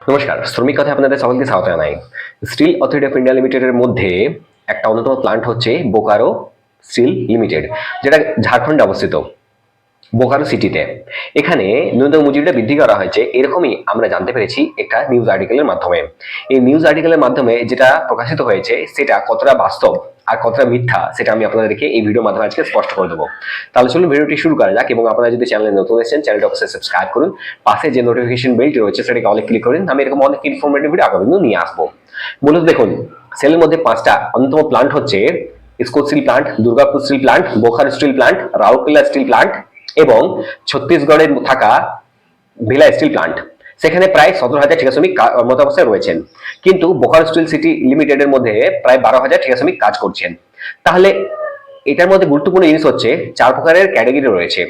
নমস্কার, শ্রমিক কথায় আপনাদের সকলকে স্বাগত জানাই। স্টিল অথরিটি অফ ইন্ডিয়া লিমিটেডের মধ্যে একটা অন্যতম প্লান্ট হচ্ছে বোকারো স্টিল লিমিটেড, যেটা ঝাড়খণ্ডে অবস্থিত, বোকারো সিটিতে। এখানে ন্যূনতম মজুরিটা বৃদ্ধি করা হয়েছে, এরকমই আমরা জানতে পেরেছি একটা নিউজ আর্টিকেলের মাধ্যমে। এই নিউজ আর্টিকেলের মাধ্যমে যেটা প্রকাশিত হয়েছে সেটা কতটা বাস্তব আর কতটা মিথ্যা সেটা আমি আপনাদেরকে এই ভিডিওর মাধ্যমে আজকে স্পষ্ট করে দেবো। তাহলে চলুন ভিডিওটি শুরু করা যাক, এবং আপনারা যদি চ্যানেলে নতুন এসেছেন চ্যানেলটা অবশ্যই সাবস্ক্রাইব করুন, পাশে যে নোটিফিকেশন বেলটি রয়েছে সেটাকে অল ক্লিক করুন। আমি এরকম অনেক ইনফরমেটিভ ভিডিও আগামী দিন নিয়ে আসবো। মূলত দেখুন, সেলের মধ্যে 5টা অন্যতম প্লান্ট হচ্ছে IISCO still plant, Durgapur still plant, Bokaro still plant, Rourkela still plant এবং ছত্তিশগড়ে থাকা ভিলা স্টিল প্লান্ট। সেখানে প্রায় 17,000 ঠিকা শ্রমিক কর্মরত অবস্থায় রয়েছেন, কিন্তু বোকারো স্টিল সিটি লিমিটেডের মধ্যে প্রায় 12,000 ঠিকা শ্রমিক কাজ করছেন। তাহলে এটার মধ্যে গুরুত্বপূর্ণ জিনিস হচ্ছে 4 প্রকারের ক্যাটাগরি রয়েছে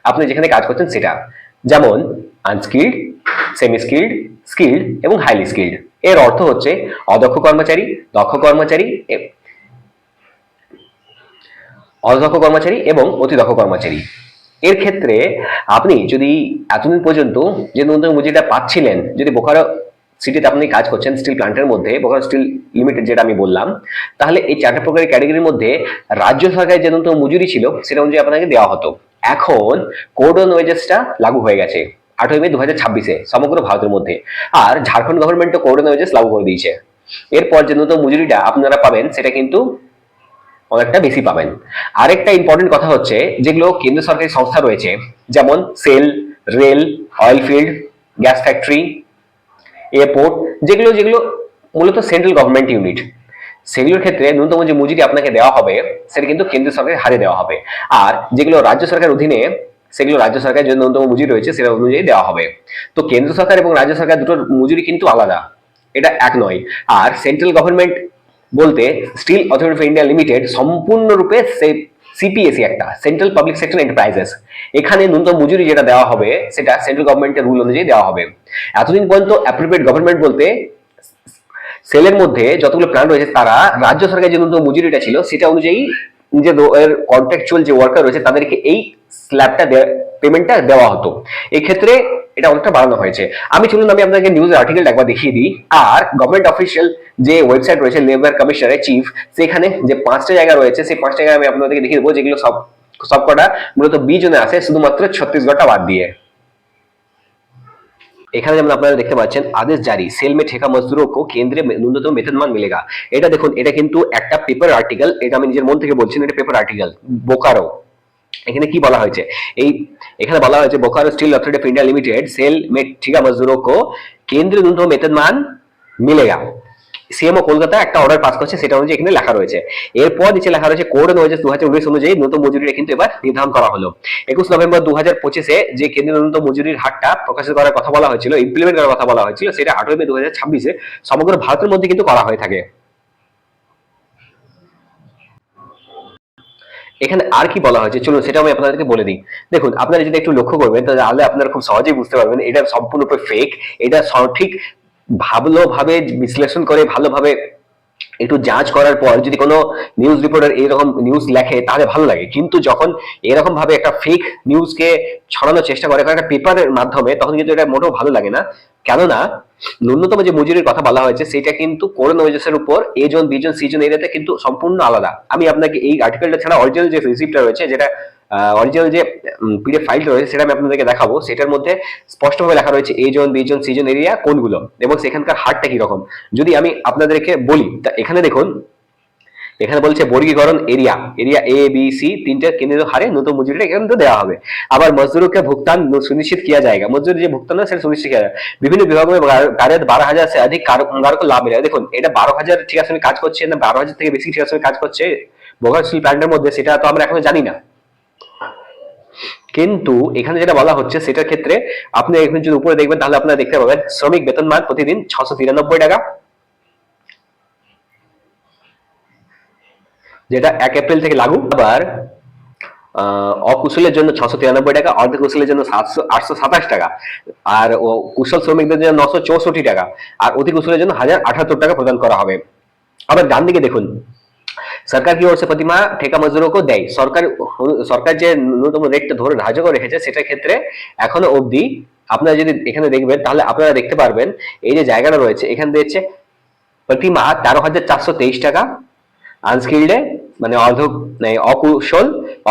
আপনি যেখানে কাজ করছেন সেটা, যেমন আনস্কিল্ড, সেমি স্কিল্ড, স্কিল্ড এবং হাইলি স্কিল্ড। এর অর্থ হচ্ছে অদক্ষ কর্মচারী, দক্ষ কর্মচারী, অদক্ষ কর্মচারী এবং অতি দক্ষ কর্মচারী। এর ক্ষেত্রে আপনি যদি এতদিন পর্যন্ত যে ন্যূনতম মজুরিটা পাচ্ছিলেন, যদি বোকারো সিটিতে আপনি কাজ করছেন স্টিল প্ল্যান্টের মধ্যে, বোকারো স্টিল লিমিটেড যেটা আমি বললাম, তাহলে এই 4টা প্রকারের ক্যাটাগরির মধ্যে রাজ্য সরকারের যে ন্যূনতম মজুরি ছিল সেটা অনুযায়ী আপনাকে দেওয়া হতো। এখন কোড অন ওয়েজেসটা লাগু হয়ে গেছে 8ই মে 2026-এ সমগ্র ভারতের মধ্যে, আর ঝাড়খণ্ড গভর্নমেন্টও কোড অন ওয়েজেস লাগু করে দিয়েছে। এরপর যে ন্যূনতম মজুরিটা আপনারা পাবেন সেটা কিন্তু অনেকটা বেশি পাবেন। আরেকটা ইম্পর্টেন্ট কথা হচ্ছে, যেগুলো কেন্দ্র সরকারি সংস্থা রয়েছে, যেমন SAIL, rail, oil field, gas factory, airport, যেগুলো যেগুলো মূলত সেন্ট্রাল গভর্নমেন্ট ইউনিট, সেগুলোর ক্ষেত্রে ন্যূনতম যে মজুরি আপনাকে দেওয়া হবে সেটা কিন্তু কেন্দ্র সরকারের হারে দেওয়া হবে। আর যেগুলো রাজ্য সরকারের অধীনে, সেগুলো রাজ্য সরকারের যে ন্যূনতম মজুরি রয়েছে সেটা অনুযায়ী দেওয়া হবে। তো কেন্দ্র সরকার এবং রাজ্য সরকার দুটোর মজুরি কিন্তু আলাদা, এটা এক নয়। আর সেন্ট্রাল গভর্নমেন্ট বলতে steel authority of India limited সম্পূর্ণরূপে সিপিএসি, একটা সেন্ট্রাল পাবলিক সেক্টর এন্টারপ্রাইজেস। এখানে ন্যূনতম মজুরি যেটা দেওয়া হবে সেটা সেন্ট্রাল গভর্নমেন্টের রুল অনুযায়ী দেওয়া হবে। এতদিন পর্যন্ত অ্যাপ্রোপ্রিয়েট গভর্নমেন্ট বলতে সেলের মধ্যে যতগুলো প্ল্যান রয়েছে তারা রাজ্য সরকারের যে ন্যূনতম মজুরিটা ছিল সেটা অনুযায়ী নিজের কন্ট্রাকচুয়াল যে ওয়ার্কার রয়েছে তাদেরকে এই স্ল্যাবটা পেমেন্টটা দেওয়া হতো। এই ক্ষেত্রে এটা অনেকটা বাড়ানো হয়েছে। আমি আপনাকে নিউজ আর্টিকেলটা একবার দেখিয়ে দিই। আর গভর্নমেন্ট অফিসিয়াল যে ওয়েবসাইট রয়েছে লেবার কমিশনারের চিফ, সেখানে যে 5টা জায়গা রয়েছে সেই 5টা জায়গা আমি আপনাদেরকে দেখিয়ে দেবো, যেগুলো সবকটা মূলত 20 জনে আছে, শুধুমাত্র ছত্তিশগড়টা বাদ দিয়ে। এখানে যেমন আপনারা দেখতে পাচ্ছেন, আদেশ জারি, सेल में ठेका मजदूरों को केंद्रीय न्यूनतम वेतनमान मिलेगा। এটা দেখুন, এটা কিন্তু একটা পেপার আর্টিকেল, এটা আমি নিজের মন থেকে বলছি না, এটা পেপার আর্টিকেল। বোকারো, এখানে কি বলা হয়েছে, এখানে বলা হয়েছে Bokaro steel authority of India limited SAIL में ठेका मजदूरों को केंद्रीय न्यूनतम वेतनमान मिलेगा। সিএমও কলকাতা একটা অর্ডার পাস করছে, সেটা অনুযায়ী এখানে লেখা রয়েছে। এরপর নিচে লেখা রয়েছে কোড অন ওয়েজেস 2019 অনুযায়ী ন্যূনতম মজুরিটা কিন্তু এবার নির্ধারণ করা হলো। 21 নভেম্বর 2025-এ যে কেন্দ্রীয় ন্যূনতম মজুরির হারটা প্রকাশিত করার কথা বলা হয়েছিল, ইমপ্লিমেন্ট করার কথা বলা হয়েছিল, সেটা 8ই মে 2026-এ সমগ্র ভারতের মধ্যে কিন্তু করা হয়ে থাকে। এখানে আর কি বলা হয়েছে চলুন সেটা আমি আপনাদেরকে বলে দিই। দেখুন, আপনারা যদি একটু লক্ষ্য করবেন তাহলে আপনারা খুব সহজেই বুঝতে পারবেন এটা সম্পূর্ণরূপে ফেক। এটা সঠিক ভালোভাবে বিশ্লেষণ করে, ভালোভাবে একটু যাচ করার পর যদি কোনো নিউজ রিপোর্টার এরকম নিউজ লেখে তাহলে ভালো লাগে, কিন্তু যখন এরকম ভাবে একটা ফেক নিউজকে ছড়ানোর চেষ্টা করে একটা পেপারের মাধ্যমে, তখন কিন্তু এটা মোটেও ভালো লাগে না। কেননা ন্যূনতম যে মজুরির কথা বলা হয়েছে সেটা কিন্তু করোনা ওয়েজেসের উপর এ জন, বি জন, সি জন এরিয়াতে কিন্তু সম্পূর্ণ আলাদা। আমি আপনাকে এই আর্টিকেলটা ছাড়া অরিজিনাল যে রিসিপ্টটা রয়েছে, যেটা অরিজিনাল যে পিডিএফ ফাইলটা রয়েছে সেটা আমি আপনাদেরকে দেখাবো। সেটার মধ্যে স্পষ্টভাবে লেখা রয়েছে এ জন, বি জন, সি জন এরিয়া কোনগুলো এবং সেখানকার হারটা কিরকম। যদি আমি আপনাদেরকে বলি, তা এখানে দেখুন, এখানে বলছে বর্গীকরণ area, area A B C তিনটা কেন্দ্রীয় হারে নতুন মজুরিটা কিন্তু দেওয়া হবে। আবার মজদুরকে ভुगतान सुनिश्चित किया जाएगा, মজদুরি যে ভুগতান সেটা সুনিশ্চিত किया जाएगा। বিভিন্ন বিভাগ में कार्यरत 12,000 से अधिक कामगार को लाभ मिलेगा। দেখুন, এটা 12,000 ঠিকা শ্রমিক কাজ করছে না 12,000 থেকে বেশি ঠিকা শ্রমিক কাজ করছে বোকারো স্টিল প্ল্যান্টের মধ্যে, সেটা তো আমরা এখনো জানি না। কিন্তু এখানে যেটা বলা হচ্ছে সেটার ক্ষেত্রে আপনি এখানে যদি উপরে দেখবেন তাহলে আপনারা দেখতে পাবেন শ্রমিক বেতনমান প্রতিদিন 693 টাকা, যেটা 1 এপ্রিল থেকে লাগু। আবার অকুশলের জন্য 693 টাকা, অর্ধ কুশলের জন্য 827 টাকা, আর কুশল শ্রমিকদের জন্য 964 টাকা, আর অতি কুশলের জন্য 1078 টাকা প্রদান করা হবে। আবার ডান দিকে দেখুন, সরকার কি ওর সে প্রতিমা ठेका मजदूरों को দেয়। সরকার যে ন্যূনতম রেটটা ধরে ধার্য করে রেখেছে সেটার ক্ষেত্রে এখনো অবধি আপনারা যদি এখানে দেখবেন তাহলে আপনারা দেখতে পারবেন এই যে জায়গাটা রয়েছে এখানে দিচ্ছে প্রতি মাহ 13,423 টাকা, আনস্কিল্ডে মানে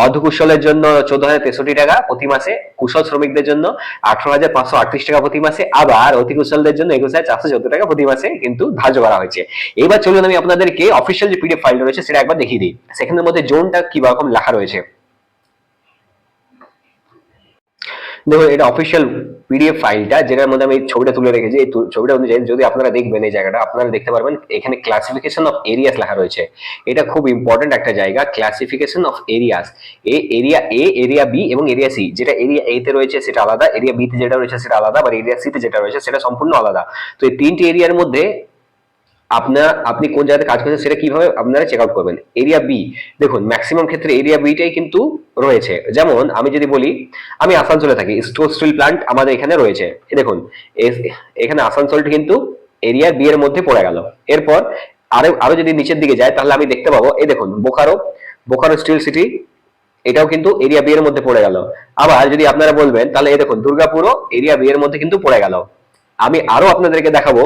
অর্ধকুশলের জন্য 14,063 টাকা প্রতি মাসে, কুশল শ্রমিকদের জন্য 18,538 টাকা প্রতি মাসে, আবার অতি কুশলদের জন্য 21,414 টাকা প্রতি মাসে কিন্তু ধার্য করা হয়েছে। এবার চলুন আমি আপনাদেরকে অফিসিয়াল যে পিডিএফ ফাইলটা রয়েছে সেটা একবার দেখিয়ে দিই, সেখানের মধ্যে জোনটা কি রকম লেখা রয়েছে। দেখুন এটা অফিসিয়াল পিডিএফ ফাইলটা, যেটার মধ্যে আমি ছবিটা তুলে রেখেছি। এই ছবিটা অনুযায়ী যদি আপনারা দেখবেন এই জায়গাটা, আপনারা দেখতে পারবেন এখানে ক্লাসিফিকেশন অফ এরিয়াস লেখা রয়েছে। এটা খুব ইম্পর্টেন্ট একটা জায়গা, classification of areas. Area A, area B এবং এরিয়া সি। যেটা এরিয়া এ তে রয়েছে সেটা আলাদা, এরিয়া বি তে যেটা রয়েছে সেটা আলাদা, বা এরিয়া সি তে যেটা রয়েছে সেটা সম্পূর্ণ আলাদা। তো এই তিনটি এরিয়ার মধ্যে আপনি কোন জায়গাতে কাজ করছেন সেটা কিভাবে আপনারা চেক আউট করবেন। এরিয়া বি, দেখুন ম্যাক্সিমাম ক্ষেত্রে এরিয়া বিটাই কিন্তু রয়েছে। যেমন আমি যদি বলি আমি আসানসোলে থাকি, স্টিল প্লান্ট আমাদের এখানে রয়েছে, দেখুন এখানে আসানসোলটি কিন্তু এরিয়া বি এর মধ্যে পড়ে গেল। এরপর আরো যদি নিচের দিকে যায় তাহলে আমি দেখতে পাবো এই দেখুন বোকারো স্টিল সিটি, এটাও কিন্তু এরিয়া বি এর মধ্যে পড়ে গেল। আবার যদি আপনারা বলবেন তাহলে এই দেখুন দুর্গাপুরও এরিয়া বি এর মধ্যে কিন্তু পড়ে গেল। আমি আরো আপনাদেরকে দেখাবো,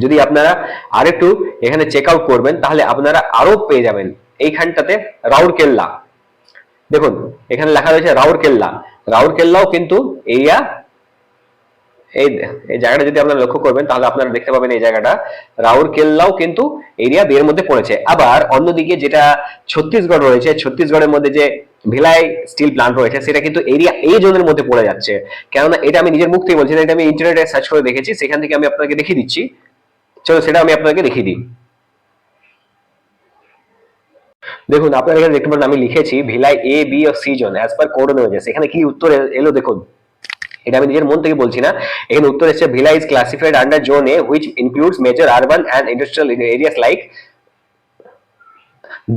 যদি আপনারা আরেকটু এখানে চেক আউট করবেন তাহলে আপনারা আরো পেয়ে যাবেন এইখানটাতে রাউরকেল্লা। দেখুন এখানে লেখা রয়েছে রাউরকেল্লাও কিন্তু এরিয়া, এই এই জায়গাটা যদি আপনারা লক্ষ্য করবেন তাহলে আপনারা দেখতে পাবেন এই জায়গাটা রাউরকেল্লাও কিন্তু এরিয়া বি এর মধ্যে পড়েছে। আবার অন্যদিকে যেটা ছত্তিশগড় রয়েছে, ছত্তিশগড়ের মধ্যে যে ভিলাই স্টিল প্লান্ট রয়েছে সেটা কিন্তু এরিয়া এ জোনের মধ্যে পড়ে যাচ্ছে। কেননা এটা আমি নিজের মুখ থেকে বলছি না, এটা আমি ইন্টারনেটে সার্চ করে দেখেছি, সেখান থেকে আমি আপনাকে দেখিয়ে দিচ্ছি। চলো সেটা আমি আপনাকে দেখিয়ে দিই। দেখুন আপনারা এখানে দেখতে পারেন আমি লিখেছি ভিলাই এ বি ও C zone as per code অনুযায়ী। এখানে কি উত্তর এলো দেখুন, এটা আমি নিজের মন থেকে বলছি না, এখানে উত্তর এসেছে Bhilai is classified under zone A which includes major urban and industrial areas like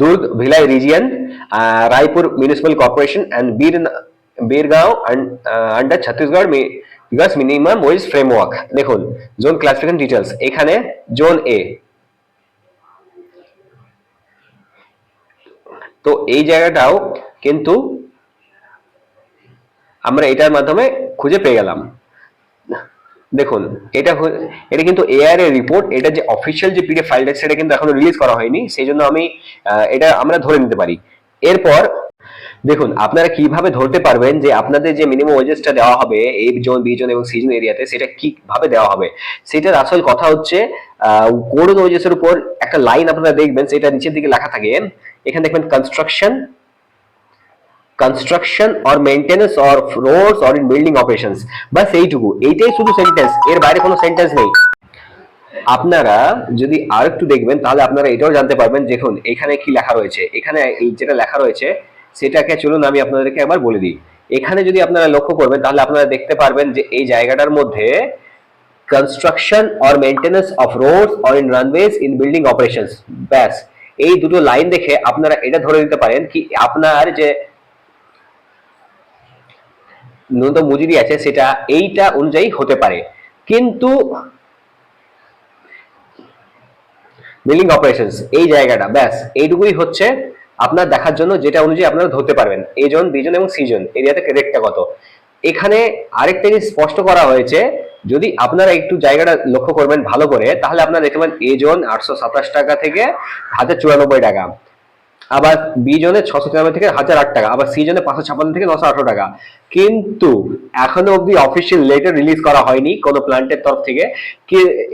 Durg Bhilai region, Raipur municipal corporation and Birgaon under Chhattisgarh because minimum wage framework. দেখুন জোন ক্লাসিফিকেশন ডিটেলস, এখানে জোন এ, তো এই জায়গাটাও কিন্তু আমরা এটার মাধ্যমে খুঁজে পেয়ে গেলাম। দেখুন এটা এটা কিন্তু এআর এর রিপোর্ট, এটা যে অফিসিয়াল যে পিডিএফ ফাইলটা সেটা কিন্তু এখনো রিলিজ করা হয়নি, সেই জন্য আমি এটা আমরা ধরে নিতে পারি। এরপর দেখুন আপনারা কিভাবে ধরতে পারবেন যে আপনাদের যে মিনিমাম ওয়েজেসটা দেওয়া হবে এ জোন বি জোন এবং সি জোন এরিয়াতে সেটা কিভাবে দেওয়া হবে। সেটার আসল কথা হচ্ছে কোড ওয়েজেসের উপর একটা লাইন আপনারা দেখবেন, সেটা নিচের দিকে লেখা থাকে, এখানে দেখবেন construction or maintenance or roads or in building operations, বাস এইটুকু, এইটাই শুধু সেন্টেন্স, এর বাইরে কোনো সেন্টেন্স নেই। আপনারা যদি আর একটু দেখবেন তাহলে আপনারা এটাও জানতে পারবেন, দেখুন এখানে কি লেখা রয়েছে। এখানে যেটা লেখা রয়েছে সেটাকে চলুন আমি আপনাদেরকে একবার বলে দিই। এখানে যদি আপনারা লক্ষ্য করবেন তাহলে আপনারা দেখতে পারবেন যে এই জায়গাটার মধ্যে construction or maintenance of roads or in runways in building operations, ব্যাস এই দুটো লাইন দেখে আপনারা এটা ধরে নিতে পারেন কি আপনার যে ন্যূনতম মজুরি আছে সেটা এইটা অনুযায়ী হতে পারে। কিন্তু বিল্ডিং অপারেশনস এই জায়গাটা, ব্যাস এইটুকুই হচ্ছে আপনার দেখার জন্য, যেটা অনুযায়ী আপনারা ধরতে পারবেন এ জোন বি জোন এবং সি জোন এরিয়াতে রেটটা কত। এখানে আরেকটা জিনিস স্পষ্ট করা হয়েছে, যদি আপনারা একটু জায়গাটা লক্ষ্য করবেন ভালো করে তাহলে আপনারা দেখতে পাবেন এ জোন 827 টাকা থেকে 1094 টাকা, আবার বি জোনে 693 থেকে 1008 টাকা, আবার সি জোনে 556 থেকে 918 টাকা। কিন্তু এখনো অব্দি অফিসিয়াল লেটার রিলিজ করা হয়নি কোনো প্ল্যান্টের তরফ থেকে।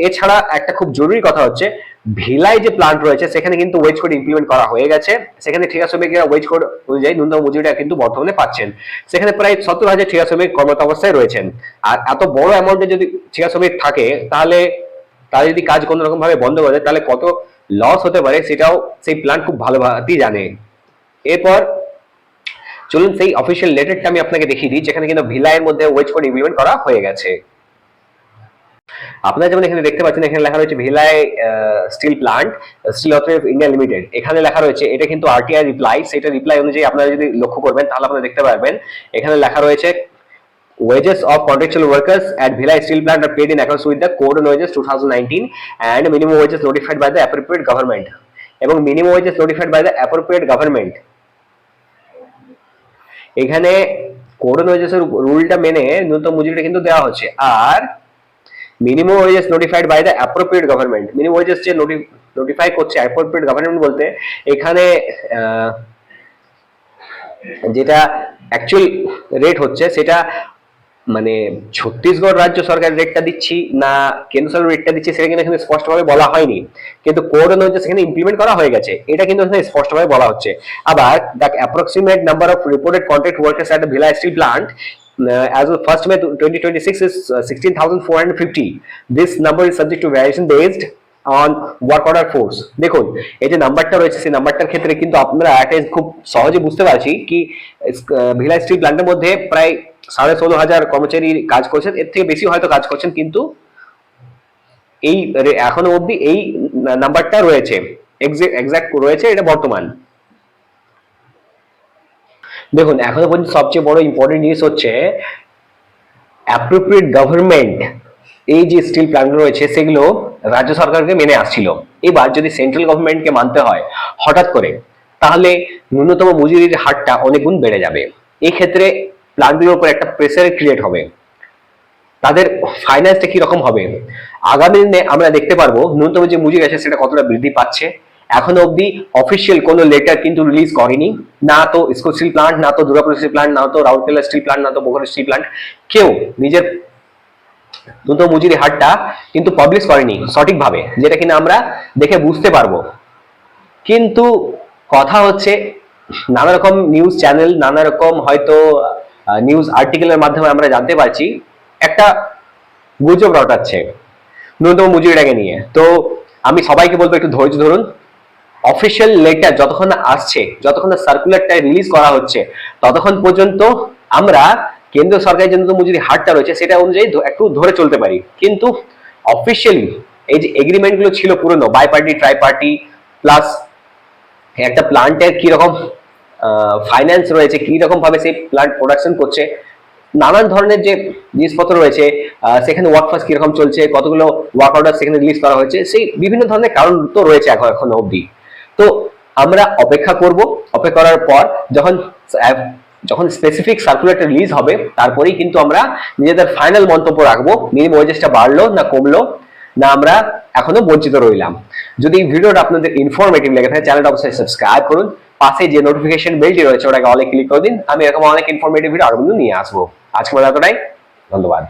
এছাড়া একটা খুব জরুরি কথা হচ্ছে, ভিলাই যে প্ল্যান্ট রয়েছে সেখানে কিন্তু ওয়েজ কোড ইমপ্লিমেন্ট করা হয়ে গেছে, সেখানে ঠিকা শ্রমিকরা ওয়েজ কোড অনুযায়ী ন্যূনতম মজুরিটা কিন্তু বর্তমানে পাচ্ছেন। সেখানে প্রায় 70,000 ঠিকা শ্রমিক কর্মরত অবস্থায় রয়েছেন। আর এত বড় অ্যামাউন্টে যদি ঠিকা শ্রমিক থাকে তাহলে তারা যদি কাজ কোনো রকম ভাবে বন্ধ করে তাহলে কত লস হতে পারে সেটাও সেই প্ল্যান্ট খুব ভালোভাবেই জানে। এরপর চলুন সেই অফিসিয়াল লেটারটা আমি আপনাকে দেখিয়ে দিই, যেখানে কিন্তু ভিলাইয়ের মধ্যে ওয়েজ কোড ইমপ্লিমেন্ট করা হয়ে গেছে। আপনারা যেমন এখানে দেখতে পাচ্ছেন এখানে লেখা রয়েছে Bhilai steel plant steel authority of India limited, এখানে লেখা রয়েছে এটা কিন্তু আরটিআই রিপ্লাই, সেটা রিপ্লাই অনুযায়ী আপনারা যদি লক্ষ্য করবেন তাহলে আপনারা দেখতে পারবেন এখানে লেখা রয়েছে wages of contractual workers at Bhilai Steel Plant are paid in accordance with the Code on Wages 2019 and minimum wages notified by the appropriate government, এবং minimum wages notified by the appropriate government এখানে code wages এর রুলটা মেনে ন্যূনতম মজুরিটা কিন্তু দেওয়া হচ্ছে। আর minimum wages notified by the appropriate government, minimum wages যে নোটিফাই করছে অ্যাপ্রোপ্রিয়েট গভর্নমেন্ট বলতে এখানে যেটা অ্যাকচুয়াল রেট হচ্ছে সেটা মানে ছত্তিশগড় রাজ্য সরকার রেটটা দিচ্ছি না কেন্দ্র সরকার রেটটা দিচ্ছে সেটা কিন্তু এখানে স্পষ্টভাবে বলা হয়নি, কিন্তু কোড অনুযায়ী সেখানে ইমপ্লিমেন্ট করা হয়ে গেছে, এটা কিন্তু এখানে স্পষ্টভাবে বলা হচ্ছে। আবার the approximate number of reported contract workers at the villa still plant as of 1st May 2026 is 16,450. This number is subject to variation based on work order force. দেখুন এই যে নাম্বারটা রয়েছে সেই নাম্বারটার ক্ষেত্রে কিন্তু আপনারা একটা খুব সহজে বুঝতে পারছি কি ভিলা স্টিল প্ল্যান্টের মধ্যে প্রায় 16,500 কর্মচারী কাজ করছেন, এর থেকে বেশি হয়তো কাজ করছেন, কিন্তু এই এখনো অবধি এই নাম্বারটা রয়েছে, এক্সাক্ট রয়েছে, এটা বর্তমান। দেখুন এখনো পর্যন্ত সবচেয়ে বড় ইম্পর্টেন্ট জিনিস হচ্ছে অ্যাপ্রোপ্রিয়েট গভর্নমেন্ট এই যে স্টিল প্ল্যান্ট রয়েছে সেগুলো রাজ্য সরকারকে মেনে আসছিল, এবার যদি সেন্ট্রাল গভর্নমেন্টকে মানতে হয় হঠাৎ করে তাহলে ন্যূনতম মজুরির হারটা অনেক গুণ বেড়ে যাবে। এই ক্ষেত্রে প্ল্যান্টগুলোর উপর একটা প্রেসার ক্রিয়েট হবে, তাদের ফাইন্যান্সটা কি রকম হবে আগামী দিনে আমরা দেখতে পারবো ন্যূনতম যে মজুরি আছে সেটা কতটা বৃদ্ধি পাচ্ছে। এখনো অবধি অফিসিয়াল কোনো লেটার কিন্তু রিলিজ করেনি, না তো ইসকো স্টিল প্লান্ট, না তো দুর্গাপুর স্টিল প্লান্ট, না তো রাউরকেলা স্টিল প্লান্ট, না তো বোকারো স্টিল প্লান্ট, কেউ নিজের ন্যূনতম মজুরি হারটা কিন্তু পাবলিশ করেনি সঠিকভাবে, যেটা কিনা আমরা দেখে বুঝতে পারবো। কিন্তু কথা হচ্ছে নানা রকম নিউজ চ্যানেল, নানা রকম হয়তো নিউজ আর্টিকেলের মাধ্যমে আমরা জানতে পারছি একটা গুজব রটাচ্ছে ন্যূনতম মজুরিটাকে নিয়ে। তো আমি সবাইকে বলবো একটু ধৈর্য ধরুন, অফিসিয়াল লেটার যতক্ষণ না আসছে, যতক্ষণ না সার্কুলারটা রিলিজ করা হচ্ছে, ততক্ষণ পর্যন্ত আমরা কেন্দ্র সরকারের যে ন্যূনতম মজুরি হারটা রয়েছে সেটা অনুযায়ী একটু ধরে চলতে পারি। কিন্তু অফিসিয়ালি এই যে এগ্রিমেন্ট গুলো ছিল পুরনো bi party tri party plus একটা প্লান্টের কিরকম ফাইন্যান্স রয়েছে, কিরকম ভাবে সেই প্লান্ট প্রোডাকশন করছে, নানান ধরনের যে জিনিসপত্র রয়েছে, সেখানে ওয়ার্কফোর্স কিরকম চলছে, কতগুলো ওয়ার্ক অর্ডার সেখানে রিলিজ করা হয়েছে, সেই বিভিন্ন ধরনের কারণ তো রয়েছে এখনো অবধি। তো আমরা অপেক্ষা করব, অপেক্ষা করার পর যখন যখন স্পেসিফিক সার্কুলারটা রিলিজ হবে তারপরেই কিন্তু আমরা নিজেদের ফাইনাল মন্তব্য রাখবো মিনিমাম ওয়েজেসটা বাড়লো না কমলো, না আমরা এখনো বঞ্চিত রইলাম। যদি এই ভিডিওটা আপনাদের ইনফরমেটিভ লেগে থাকে চ্যানেলটা অবশ্যই সাবস্ক্রাইব করুন, পাশে যে নোটিফিকেশন বেলটি রয়েছে ওটাকে অলে ক্লিক করে দিন, আমি এরকম অনেক ইনফরমেটিভ ভিডিও আরো নিয়ে আসবো। আজকে মতো এতটাই, ধন্যবাদ।